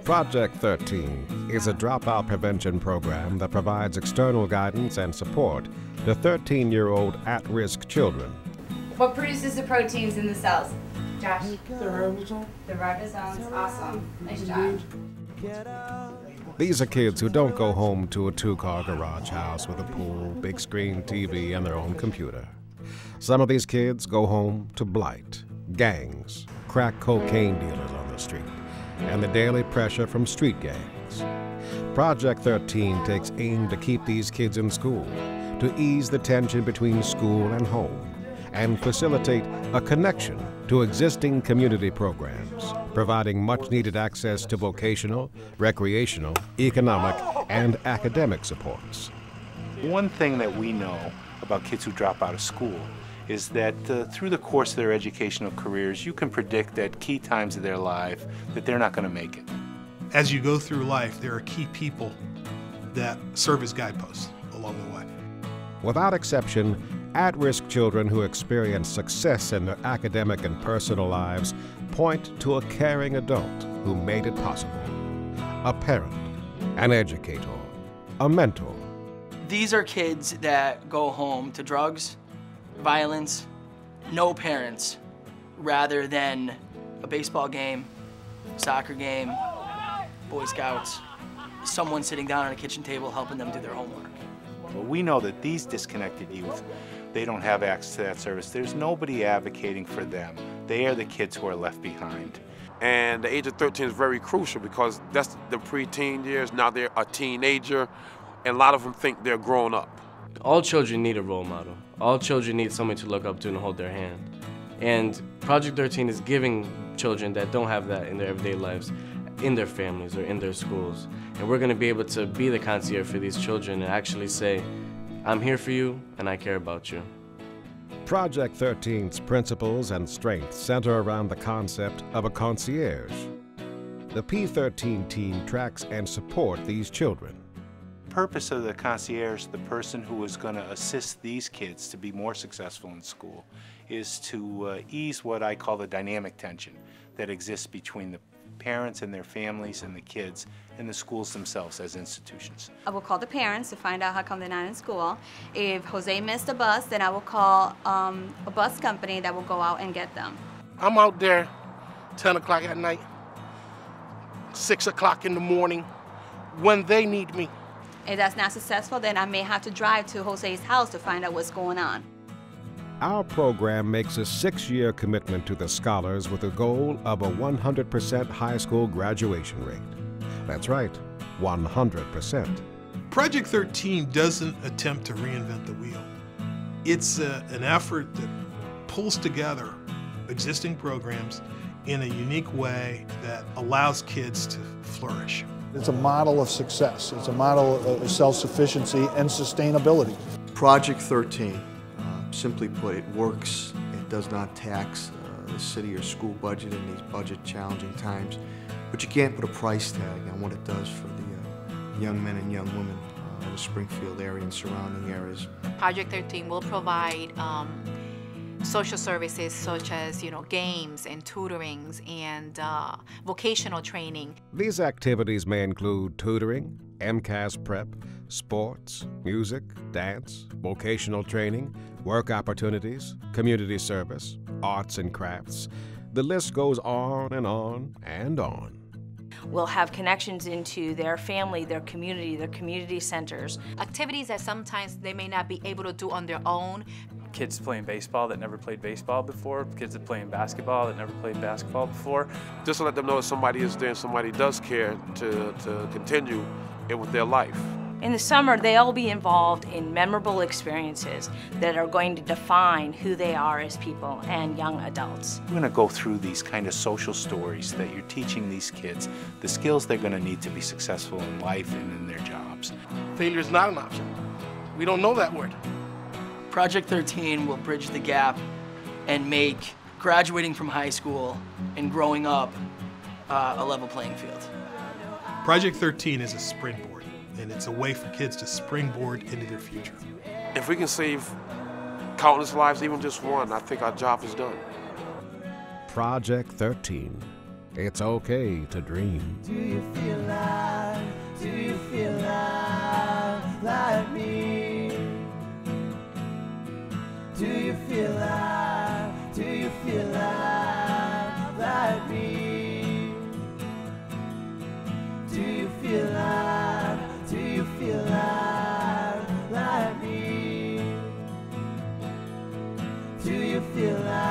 Project 13 is a dropout prevention program that provides external guidance and support to 13-year-old at-risk children. What produces the proteins in the cells? Josh? The ribosomes. The ribosomes. Awesome. Nice job. These are kids who don't go home to a two-car garage house with a pool, big screen TV, and their own computer. Some of these kids go home to blight, gangs, crack cocaine dealers on the street, and the daily pressure from street gangs. Project 13 takes aim to keep these kids in school, to ease the tension between school and home, and facilitate a connection to existing community programs, providing much-needed access to vocational, recreational, economic, and academic supports. One thing that we know about kids who drop out of school is that through the course of their educational careers, you can predict at key times of their life that they're not going to make it. As you go through life, there are key people that serve as guideposts along the way. Without exception, at-risk children who experience success in their academic and personal lives point to a caring adult who made it possible. A parent, an educator, a mentor. These are kids that go home to drugs, violence, no parents, rather than a baseball game, soccer game, Boy Scouts, someone sitting down at a kitchen table helping them do their homework. Well, we know that these disconnected youth, they don't have access to that service. There's nobody advocating for them. They are the kids who are left behind. And the age of 13 is very crucial because that's the preteen years. Now they're a teenager, and a lot of them think they're grown up. All children need a role model. All children need someone to look up to and hold their hand. And Project 13 is giving children that don't have that in their everyday lives, in their families or in their schools. And we're gonna be able to be the concierge for these children and actually say, I'm here for you and I care about you. Project 13's principles and strengths center around the concept of a concierge. The P13 team tracks and supports these children. The purpose of the concierge, the person who is going to assist these kids to be more successful in school, is to ease what I call the dynamic tension that exists between the parents and their families and the kids and the schools themselves as institutions. I will call the parents to find out how come they're not in school. If Jose missed a bus, then I will call a bus company that will go out and get them. I'm out there 10 o'clock at night, 6 o'clock in the morning, when they need me. If that's not successful, then I may have to drive to Jose's house to find out what's going on. Our program makes a 6-year commitment to the scholars with a goal of a 100% high school graduation rate. That's right, 100%. Project 13 doesn't attempt to reinvent the wheel. It's an effort that pulls together existing programs in a unique way that allows kids to flourish. It's a model of success. It's a model of self-sufficiency and sustainability. Project 13, simply put, it works. It does not tax the city or school budget in these budget-challenging times. But you can't put a price tag on what it does for the young men and young women in the Springfield area and surrounding areas. Project 13 will provide social services such as, games and tutorings and vocational training. These activities may include tutoring, MCAS prep, sports, music, dance, vocational training, work opportunities, community service, arts and crafts. The list goes on and on and on. We'll have connections into their family, their community centers. Activities that sometimes they may not be able to do on their own. Kids playing baseball that never played baseball before, kids that playing basketball that never played basketball before. Just to let them know that somebody is there and somebody does care to continue it with their life. In the summer, they'll be involved in memorable experiences that are going to define who they are as people and young adults. We're going to go through these kind of social stories that you're teaching these kids, the skills they're going to need to be successful in life and in their jobs. Failure is not an option. We don't know that word. Project 13 will bridge the gap and make graduating from high school and growing up a level playing field. Project 13 is a springboard, and it's a way for kids to springboard into their future. If we can save countless lives, even just one, I think our job is done. Project 13. It's okay to dream. Do you feel alive? Do you feel alive like me? Do you feel alive? Do you feel alive like me? Do you feel alive? Do you feel alive like me? Do you feel alive?